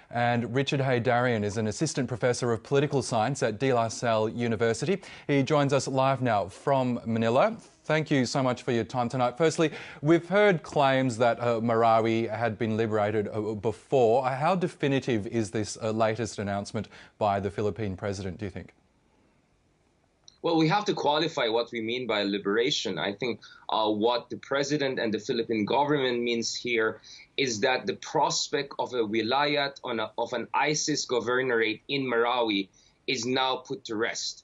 And Richard Heydarian is an assistant professor of political science at De La Salle University. He joins us live now from Manila. Thank you so much for your time tonight. Firstly, we've heard claims that Marawi had been liberated before. How definitive is this latest announcement by the Philippine president, do you think? Well, we have to qualify what we mean by liberation. I think what the president and the Philippine government means here is that the prospect of a wilayat of an ISIS governorate in Marawi is now put to rest.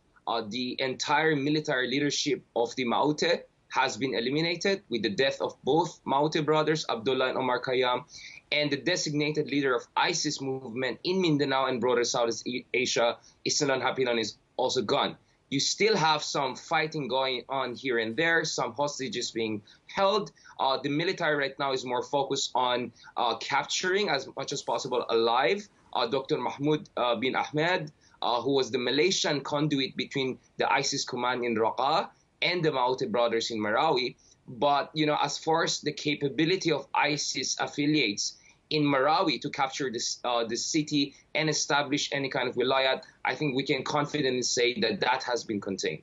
The entire military leadership of the Maute has been eliminated with the death of both Maute brothers, Abdullah and Omar Khayyam, and the designated leader of ISIS movement in Mindanao and broader Southeast Asia, Islan Hapilan, is also gone. You still have some fighting going on here and there, some hostages being held. The military right now is more focused on capturing as much as possible alive Dr. Mahmoud bin Ahmed, who was the Malaysian conduit between the ISIS command in Raqqa and the Maute brothers in Marawi. But, as far as the capability of ISIS affiliates in Marawi to capture the city and establish any kind of wilayat, I think we can confidently say that that has been contained.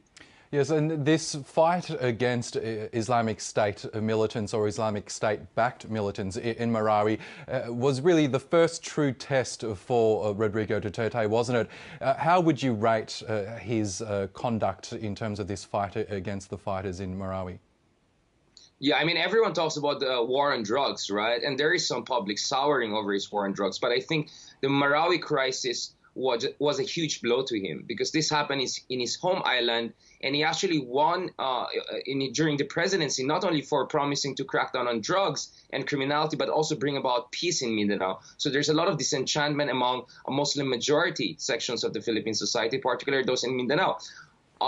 Yes, and this fight against Islamic State militants or Islamic State-backed militants in Marawi was really the first true test for Rodrigo Duterte, wasn't it? How would you rate his conduct in terms of this fight against the fighters in Marawi? Yeah, I mean, everyone talks about the war on drugs, right? And there is some public souring over his war on drugs. But I think the Marawi crisis was a huge blow to him because this happened in his home island. And he actually won during the presidency, not only for promising to crack down on drugs and criminality, but also bring about peace in Mindanao. So there's a lot of disenchantment among a Muslim majority sections of the Philippine society, particularly those in Mindanao.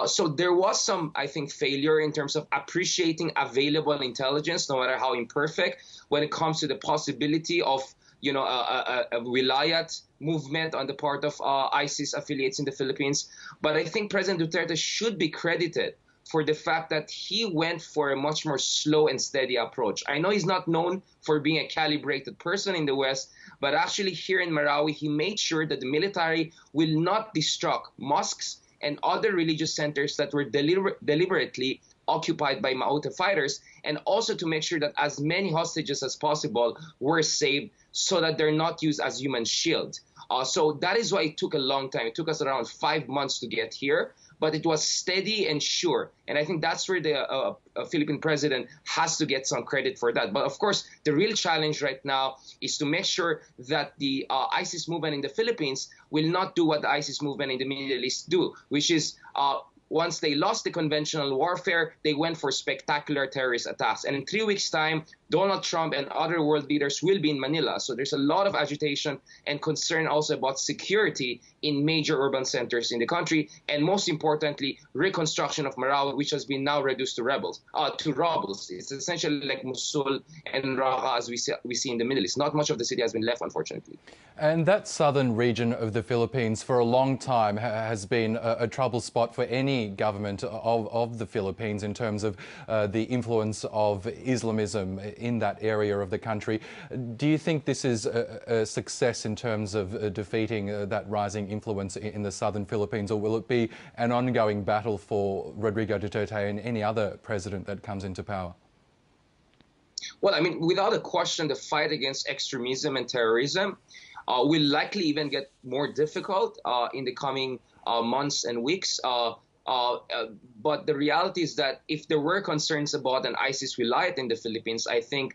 So there was some, I think, failure in terms of appreciating available intelligence, no matter how imperfect, when it comes to the possibility of, a wilayat movement on the part of ISIS affiliates in the Philippines. But I think President Duterte should be credited for the fact that he went for a much more slow and steady approach. I know he's not known for being a calibrated person in the West, but actually here in Marawi, he made sure that the military will not destruct mosques and other religious centers that were deliberately occupied by Maute fighters, and also to make sure that as many hostages as possible were saved so that they're not used as human shield. So that is why it took a long time. It took us around 5 months to get here, but it was steady and sure. And I think that's where the Philippine president has to get some credit for that. But of course, the real challenge right now is to make sure that the ISIS movement in the Philippines will not do what the ISIS movement in the Middle East do, which is once they lost the conventional warfare, they went for spectacular terrorist attacks. And in 3 weeks' time, Donald Trump and other world leaders will be in Manila. So there's a lot of agitation and concern also about security in major urban centers in the country. And most importantly, reconstruction of Marawi, which has been now reduced to rubbles. It's essentially like Mosul and Raqqa as we see in the Middle East. Not much of the city has been left, unfortunately. And that southern region of the Philippines for a long time has been a trouble spot for any government of the Philippines in terms of the influence of Islamism in that area of the country. Do you think this is a success in terms of defeating that rising influence in the southern Philippines, or will it be an ongoing battle for Rodrigo Duterte and any other president that comes into power? Well, I mean, without a question, the fight against extremism and terrorism will likely even get more difficult in the coming months and weeks. But the reality is that if there were concerns about an ISIS wilayat in the Philippines, I think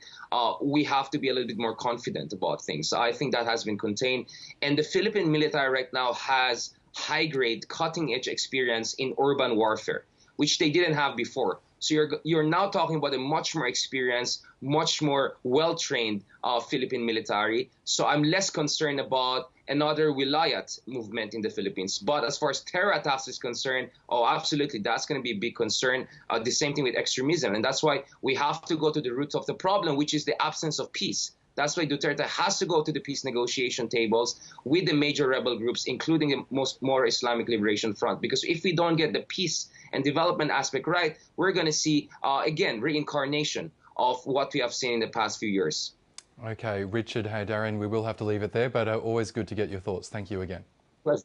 we have to be a little bit more confident about things. I think that has been contained. And the Philippine military right now has high-grade, cutting-edge experience in urban warfare, which they didn't have before. So you're now talking about a much more experienced, much more well-trained Philippine military. So I'm less concerned about another wilayat movement in the Philippines. But as far as terror attacks is concerned, oh, absolutely, that's going to be a big concern. The same thing with extremism. And that's why we have to go to the roots of the problem, which is the absence of peace. That's why Duterte has to go to the peace negotiation tables with the major rebel groups, including the more Islamic Liberation Front. Because if we don't get the peace and development aspect right, we're going to see, again, reincarnation of what we have seen in the past few years. Okay, Richard Heydarian, we will have to leave it there, but always good to get your thoughts. Thank you again. Pleasure.